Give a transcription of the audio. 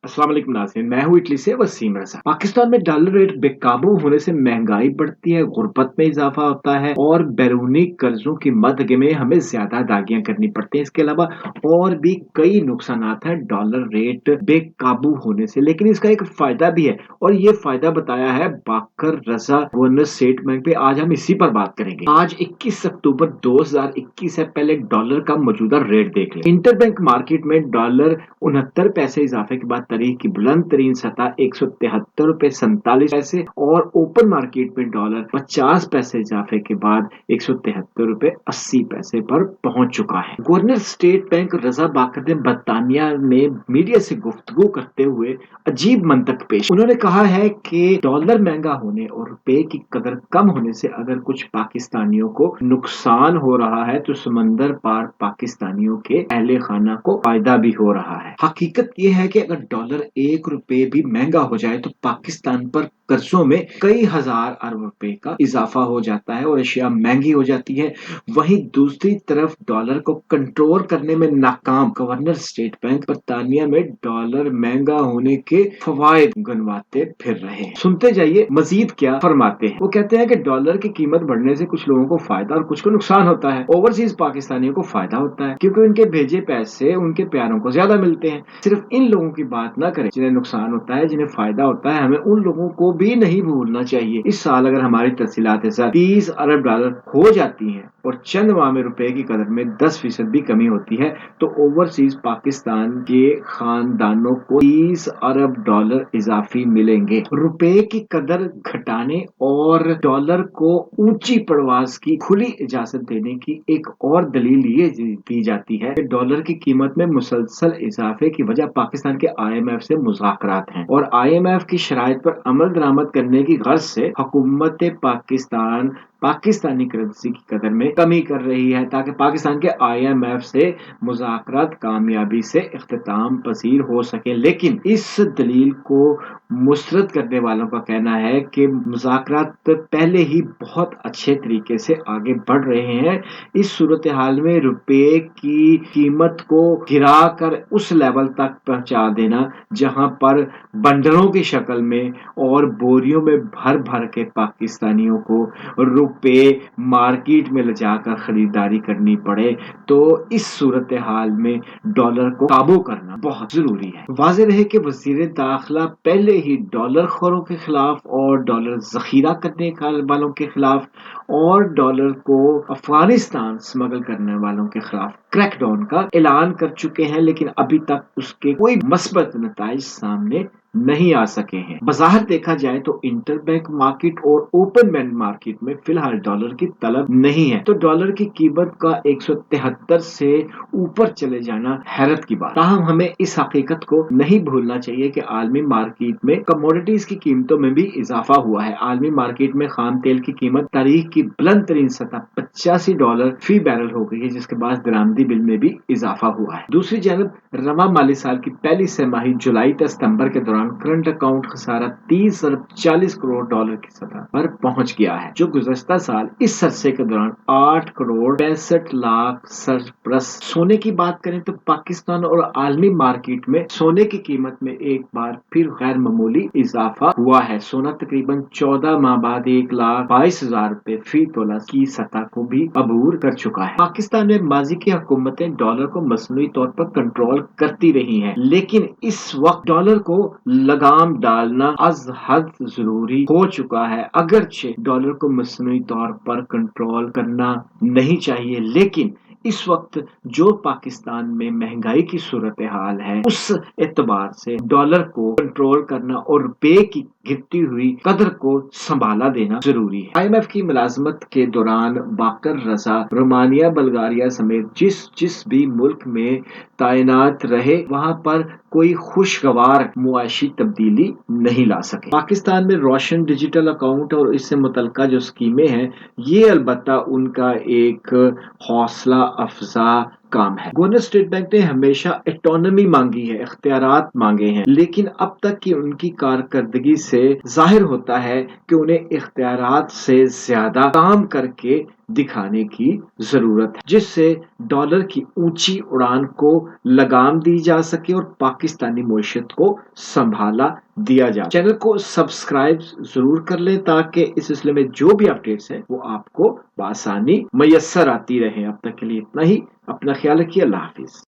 अस्सलाम वालेकुम नाज़रीन, मैं हूँ इटली से वसीम रज़ा। पाकिस्तान में डॉलर रेट बेकाबू होने से महंगाई बढ़ती है, गुर्बत में इजाफा होता है और बैरूनी कर्जों की मदद में हमें ज्यादा अदायगियां करनी पड़ती हैं। इसके अलावा और भी कई नुकसानात हैं डॉलर रेट बेकाबू होने से, लेकिन इसका एक फायदा भी है और ये फायदा बताया है बाकर रजा गवर्नर स्टेट बैंक पे। आज हम इसी पर बात करेंगे। आज 21 अक्टूबर 2021 है। पहले डॉलर का मौजूदा रेट देख लें। इंटरबैंक मार्केट में डॉलर 69 पैसे इजाफे के बाद तारीख की बुलंद तरीन सतह 173 रुपए 47 पैसे और ओपन मार्केट में डॉलर 50 पैसे इजाफे के बाद 173 रुपए 80 पैसे पर पहुंच चुका है। गवर्नर स्टेट बैंक रजा बाकर ने बरतानिया में मीडिया से गुफ्तगू करते हुए अजीब मंतक पेश। उन्होंने कहा है कि डॉलर महंगा होने और रुपए की कदर कम होने से अगर कुछ पाकिस्तानियों को नुकसान हो रहा है तो समंदर पार पाकिस्तानियों के अहले खाना को फायदा भी हो रहा है। हकीकत यह है कि अगर डॉलर 1 रुपए भी महंगा हो जाए तो पाकिस्तान पर कर्जों में कई हजार अरब रुपए का इजाफा हो जाता है और अशिया महंगी हो जाती है। वहीं दूसरी तरफ डॉलर को कंट्रोल करने में नाकाम गवर्नर स्टेट बैंक बरतानिया में डॉलर महंगा होने के फवायद गिनवाते फिर रहे हैं। सुनते जाइए मजीद क्या फरमाते हैं। वो कहते हैं कि डॉलर की कीमत बढ़ने से कुछ लोगों को फायदा और कुछ को नुकसान होता है। ओवरसीज पाकिस्तानियों को फायदा होता है क्योंकि उनके भेजे पैसे उनके प्यारों को ज्यादा मिलते हैं। सिर्फ इन लोगों की बात ना करें जिन्हें नुकसान होता है, जिन्हें फायदा होता है। हमें उन लोगों को भी नहीं भूलना चाहिए। इस साल अगर हमारी तफसीलात 30 अरब डॉलर हो जाती हैं और चंद माह में रुपए की कदर में 10% भी कमी होती है तो ओवरसीज पाकिस्तान के खानदानों को 30 अरब डॉलर इजाफी मिलेंगे। रुपए की कदर घटाने और डॉलर को ऊंची परवाज की खुली इजाजत देने की एक और दलील ये दी जाती है कि डॉलर की कीमत में मुसलसल इजाफे की वजह पाकिस्तान के IMF से मुज़ाकरात हैं और IMF की शराइत पर अमल दरामद करने की गर्ज से हुकूमत पाकिस्तान पाकिस्तानी करेंसी की कदर में कमी कर रही है ताकि पाकिस्तान के IMF से मुज़ाकरात कामयाबी से इख्तिताम पसीर हो सके। लेकिन इस दलील को मुस्तरद करने वालों का कहना है कि मुज़ाकरात पहले ही बहुत अच्छे तरीके से आगे बढ़ रहे हैं। इस सूरत हाल में रुपए की कीमत को गिरा कर उस लेवल तक पहुंचा देना जहां पर बंडलों की शक्ल में और बोरियों में भर भर के पाकिस्तानियों को रुपए मार्केट में ले जाकर खरीदारी करनी पड़े, तो इस सूरत हाल में डॉलर को काबू करना बहुत जरूरी है। वाज़ेह रहे कि वज़ीर दाखिला पहले ही डॉलर खोरों के खिलाफ और डॉलर जखीरा करने वालों के खिलाफ और डॉलर को अफगानिस्तान स्मगल करने वालों के खिलाफ क्रैकडाउन का ऐलान कर चुके हैं, लेकिन अभी तक उसके कोई मस्बत नताइज सामने नहीं आ सके हैं। बाजार देखा जाए तो इंटरबैंक मार्केट और ओपन बैंड मार्केट में फिलहाल डॉलर की तलब नहीं है, तो डॉलर की कीमत का 173 से ऊपर चले जाना हैरत की बात। ताहम हमें इस हकीकत को नहीं भूलना चाहिए कि आलमी मार्केट में कमोडिटीज की कीमतों में भी इजाफा हुआ है। आलमी मार्केट में खाम तेल की कीमत तारीख की बुलंद तरीन सतह $85 फी बैरल हो गई है, जिसके बाद दरामदी बिल में भी इजाफा हुआ है। दूसरी जानब रवा माली साल की पहली तिमाही जुलाई से सितंबर के दौरान करंट अकाउंट खसारा 30 अरब 40 करोड़ डॉलर की सतह पर पहुंच गया है, जो गुज़श्ता साल इस अरसे के दौरान 8 करोड़ 65 लाख सरप्लस। सोने की बात करें तो पाकिस्तान और आलमी मार्केट में सोने की कीमत में एक बार फिर गैर मामूली इजाफा हुआ है। सोना तकरीबन 14 माह बाद 1,22,000 रुपए फी तोला की सतह को भी अबूर कर चुका है। पाकिस्तान में माजी की हुकूमतें डॉलर को मसनूई तौर पर कंट्रोल करती रही हैं, लेकिन इस वक्त डॉलर को लगाम डालना अज हद जरूरी हो चुका है। अगरचे डॉलर को मसनूई तौर पर कंट्रोल करना नहीं चाहिए, लेकिन इस वक्त जो पाकिस्तान में महंगाई की सूरत हाल है उस एतबार से डॉलर को कंट्रोल करना और रुपए की गिरती हुई कदर को संभाला देना जरूरी है। IMF की मुलाजमत के दौरान बाकर रजा रोमानिया बल्गारिया समेत जिस भी मुल्क में तैनात रहे वहां पर कोई खुशगवार मुआशी तब्दीली नहीं ला सके। पाकिस्तान में रोशन डिजिटल अकाउंट और इससे मुतल्लिका जो स्कीमें हैं ये अलबत्ता उनका एक हौसला अफजा काम है। गवर्नर स्टेट बैंक ने हमेशा ऑटोनॉमी मांगी है, इख्तियारात मांगे हैं, लेकिन अब तक की उनकी कारकर्दगी से जाहिर होता है कि उन्हें इख्तियारात से ज्यादा काम करके दिखाने की जरूरत है, जिससे डॉलर की ऊंची उड़ान को लगाम दी जा सके और पाकिस्तानी मईशत को संभाला दिया जाए। चैनल को सब्सक्राइब जरूर कर लें ताकि इस सिलसिले में जो भी अपडेट्स हैं वो आपको बआसानी मैसर आती रहे। अब तक के लिए इतना ही। अपना ख्याल रखिए। अल्लाह हाफिज।